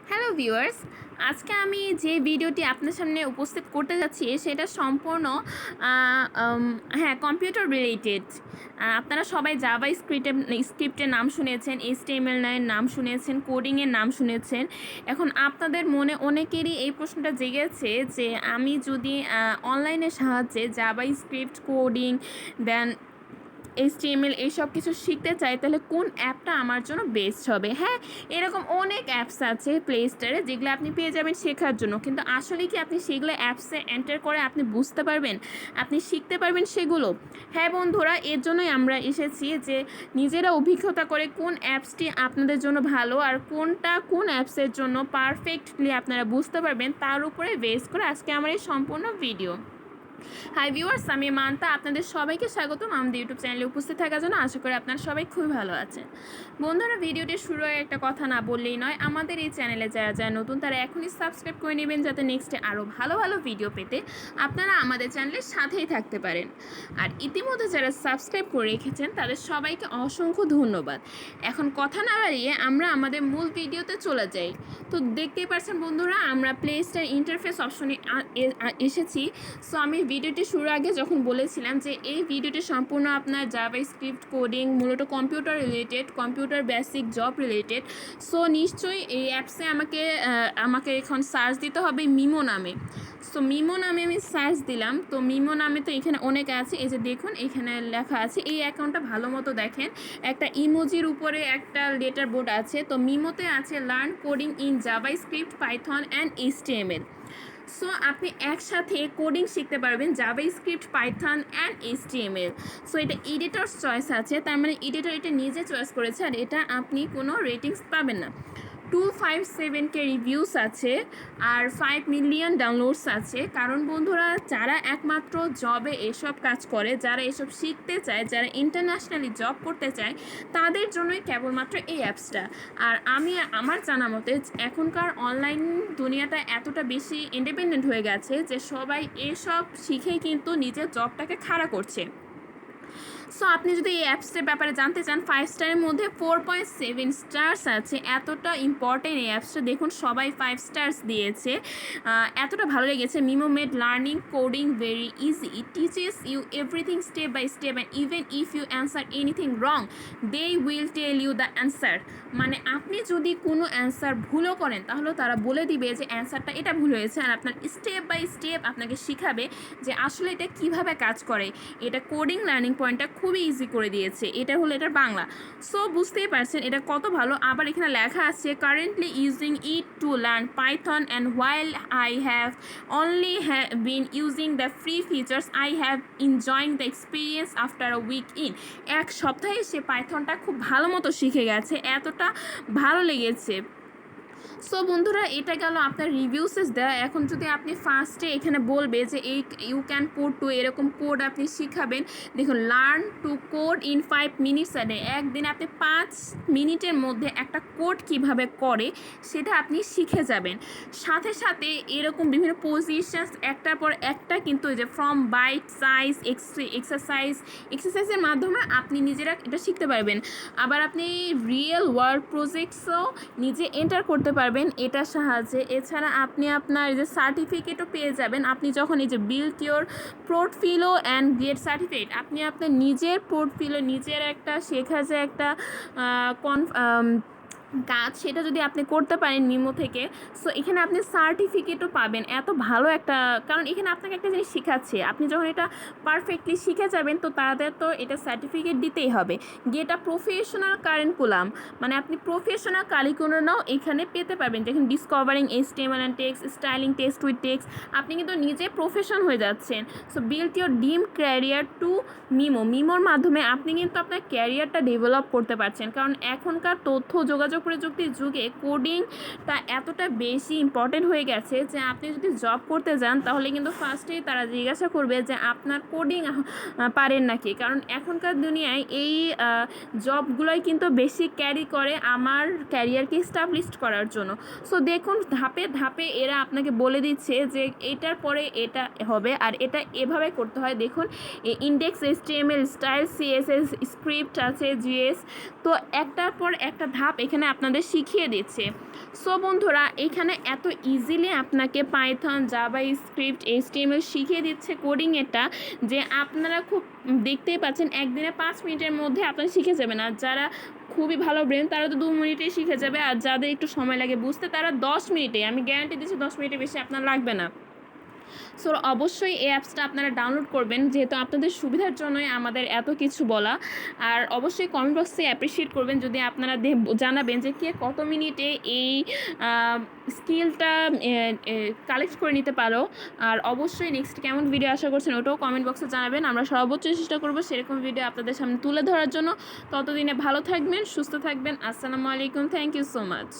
Hello viewers, আজকে আমি যে ভিডিওটি আপনার সামনে উপস্থিত করতে যাচ্ছি সেটা সম্পূর্ণ কম্পিউটার রিলেটেড। আপনারা সবাই জাভা স্ক্রিপ্টের নাম শুনেছেন, HTML9 নাম শুনেছেন, কোডিংয়ের নাম শুনেছেন। এখন আপনাদের মনে অনেকেরই এই প্রশ্নটা জেগেছে যে আমি যদি অনলাইনের সাহায্যে জাভা স্ক্রিপ্ট, কোডিং, দেন HTML এইসব কিছু শিখতে চাই, তাহলে কোন অ্যাপটা আমার জন্য বেস্ট হবে। হ্যাঁ, এরকম অনেক অ্যাপস আছে প্লে স্টোরে যেগুলো আপনি পেয়ে যাবেন শেখার জন্য, কিন্তু আসলে কি আপনি সেগুলো অ্যাপসে এন্টার করে আপনি বুঝতে পারবেন, আপনি শিখতে পারবেন সেগুলো? হ্যাঁ বন্ধুরা, এর জন্যই আমরা এসেছি যে নিজেরা অভিজ্ঞতা করে কোন অ্যাপসটি আপনাদের জন্য ভালো আর কোনটা কোন অ্যাপসের জন্য পারফেক্টলি আপনারা বুঝতে পারবেন, তার উপরে বেস করে আজকে আমার এই সম্পূর্ণ ভিডিও। হাই ভিউয়ার্স, আমি মান্তা, আপনাদের সবাইকে স্বাগতম আমাদের ইউটিউব চ্যানেলে উপস্থিত থাকার জন্য। আশা করি আপনারা সবাই খুবই ভালো আছেন। বন্ধুরা, ভিডিওটি শুরু হয়ে একটা কথা না বললেই নয়, আমাদের এই চ্যানেলে যারা যারা নতুন তারা এখনই সাবস্ক্রাইব করে নেবেন, যাতে নেক্সটে আরও ভালো ভালো ভিডিও পেতে আপনারা আমাদের চ্যানেলের সাথেই থাকতে পারেন। আর ইতিমধ্যে যারা সাবস্ক্রাইব করে রেখেছেন তাদের সবাইকে অসংখ্য ধন্যবাদ। এখন কথা না বাড়িয়ে আমরা আমাদের মূল ভিডিওতে চলে যাই। তো দেখতেই পাচ্ছেন বন্ধুরা, আমরা প্লে স্টোর ইন্টারফেস অপশনে এসেছি। সো আমি ভিডিওটি শুরুর আগে যখন বলেছিলাম যে এই ভিডিওটি সম্পূর্ণ আপনার জাভা স্ক্রিপ্ট, কোডিং, মূলত computer related, computer basic job related. So নিশ্চয়ই এই অ্যাপসে আমাকে এখন সার্চ দিতে হবে মিমো নামে। সো মিমো নামে আমি সার্চ দিলাম। তো মিমো নামে তো এখানে অনেক আছে, এই যে দেখুন এখানে লেখা আছে। এই অ্যাকাউন্টটা ভালো মতো দেখেন, একটা ইমোজির উপরে একটা লেটার বোর্ড আছে। তো মিমোতে আছে learn coding in Java script, Python and HTML। So আপনি একসাথে কোডিং শিখতে পারবেন Java script, Python and HTML। So এটা এডিটরস চয়েস আছে, তার মানে এডিটর এটা নিজে চয়েস করেছে, আর এটা আপনি কোনো রেটিংস পাবেন না। 257K রিভিউস আছে আর 5 মিলিয়ন ডাউনলোডস আছে। কারণ বন্ধুরা, যারা একমাত্র জবে এসব কাজ করে, যারা এসব শিখতে চায়, যারা ইন্টারন্যাশনালি জব করতে চায়, তাদের জন্যই কেবলমাত্র এই অ্যাপসটা। আর আমার জানা মতে এখনকার অনলাইন দুনিয়াটা এতটা বেশি ইন্ডিপেন্ডেন্ট হয়ে গেছে যে সবাই এসব শিখেই কিন্তু নিজের জবটাকে খাড়া করছে। সো আপনি যদি এই অ্যাপসের ব্যাপারে জানতে চান, 5 স্টারের মধ্যে 4.7 স্টার্স আছে। এতটা ইম্পর্টেন্ট এই অ্যাপসটা, দেখুন সবাই 5 স্টার্স দিয়েছে। এতটা ভালো লেগেছে। Mimo made learning coding very easy, it teaches you everything step by step, and even if you answer anything wrong they will tell you the answer. মানে আপনি যদি কোনো অ্যান্সার ভুলও করেন তাহলেও তারা বলে দিবে যে অ্যান্সারটা এটা ভুল হয়েছে, আর আপনার স্টেপ বাই স্টেপ আপনাকে শিখাবে যে আসলে এটা কিভাবে কাজ করে। এটা কোডিং লার্নিং পয়েন্টটা খুবই ইজি করে দিয়েছে। এটা হলো এটার বাংলা। সো বুঝতেই পারছেন এটা কত ভালো। আবার এখানে লেখা আছে currently using it to learn Python, and while I have only been using the free features I have enjoying the experience after a week in. এক সপ্তাহে সে পাইথনটা খুব ভালো মতো শিখে গেছে, এতটা ভালো লেগেছে। সো বন্ধুরা, এটা গেল আপনার রিভিউসেস দেওয়া। এখন যদি আপনি ফার্স্টে এখানে বলবে যে এই ইউ ক্যান কোড টু, এরকম কোড আপনি শিখাবেন। দেখুন, learn to code in 5 minutes a day, একদিন আপনি 5 মিনিটের মধ্যে একটা কোড কিভাবে করে সেটা আপনি শিখে যাবেন। সাথে সাথে এরকম বিভিন্ন পজিশনস একটার পর একটা, কিন্তু এই যে ফ্রম বাইট সাইজ এক্সারসাইজের মাধ্যমে আপনি নিজেরা এটা শিখতে পারবেন। আবার আপনি রিয়েল ওয়ার্ল্ড প্রজেক্টসও নিজে এন্টার করতে পারবেন এটার সাহায্যে। এছাড়া আপনি আপনার এই যে সার্টিফিকেটও পেয়ে যাবেন। আপনি যখন এই যে build your portfolio and get certificate, আপনি আপনার নিজের পোর্টফোলিও, নিজের একটা শেখা যে একটা কাজ, সেটা যদি আপনি করতে পারেন মিমো থেকে, সো এখানে আপনি সার্টিফিকেটও পাবেন। এত ভালো একটা, কারণ এখানে আপনাকে একটা জিনিস শেখাচ্ছে, আপনি যখন এটা পারফেক্টলি শিখে যাবেন তো তাদের তো এটা সার্টিফিকেট দিতেই হবে। গেট আ প্রফেশনাল কারিকুলাম, মানে আপনি প্রফেশনাল কারিকুলামও এখানে পেতে পারবেন, যেখানে discovering HTML and text, styling text with text, আপনি কিন্তু নিজে প্রফেশন হয়ে যাচ্ছেন। So build your dream career to মিমোর মাধ্যমে আপনি কিন্তু আপনার ক্যারিয়ারটা ডেভেলপ করতে পারছেন। কারণ এখনকার তথ্য যোগাযোগ প্রযুক্তির যুগে কোডিংটা এতটা বেশি ইম্পর্টেন্ট হয়ে গেছে যে আপনি যদি জব করতে যান তাহলে কিন্তু ফার্স্টেই তারা জিজ্ঞাসা করবে যে আপনার কোডিং পারেন নাকি। কারণ এখনকার দুনিয়ায় এই জবগুলোই কিন্তু বেশি ক্যারি করে আমার ক্যারিয়ারকে এস্টাবলিশ করার জন্য। সো দেখুন, ধাপে ধাপে এরা আপনাকে বলে দিচ্ছে যে এটার পরে এটা হবে আর এটা এভাবে করতে হয়। দেখুন, index HTML, style CSS, script আছে, GS। তো একটার পর একটা ধাপ এখানে আপনাদের শিখিয়ে দিচ্ছে। সো বন্ধুরা, এখানে এত ইজিলি আপনাকে পাইথন, জাভাস্ক্রিপ্ট, এইচটিএমএল শিখিয়ে দিচ্ছে কোডিং এটা, যে আপনারা খুব দেখতেই পাচ্ছেন একদিনে 5 মিনিটের মধ্যে আপনারা শিখে যাবেন। আর যারা খুবই ভালো ব্রেন তারা তো 2 মিনিটেই শিখে যাবে, আর যাদের একটু সময় লাগে বুঝতে তারা 10 মিনিটে, আমি গ্যারান্টি দিচ্ছি 10 মিনিটের বেশি আপনার লাগবে না। সো অবশ্যই এই অ্যাপসটা আপনারা ডাউনলোড করবেন, যেহেতু আপনাদের সুবিধার জন্যই আমাদের এত কিছু বলা। আর অবশ্যই কমেন্ট বক্সে অ্যাপ্রিসিয়েট করবেন যদি আপনারা জানাবেন যে কে কত মিনিটে এই স্কিলটা কালেক্ট করে নিতে পারো। আর অবশ্যই নেক্সট কেমন ভিডিও আশা করছেন ওটাও কমেন্ট বক্সে জানাবেন, আমরা সর্বোচ্চ চেষ্টা করবো সেরকম ভিডিও আপনাদের সামনে তুলে ধরার জন্য। ততদিনে ভালো থাকবেন, সুস্থ থাকবেন। আসসালামু আলাইকুম, থ্যাংক ইউ সো মাচ।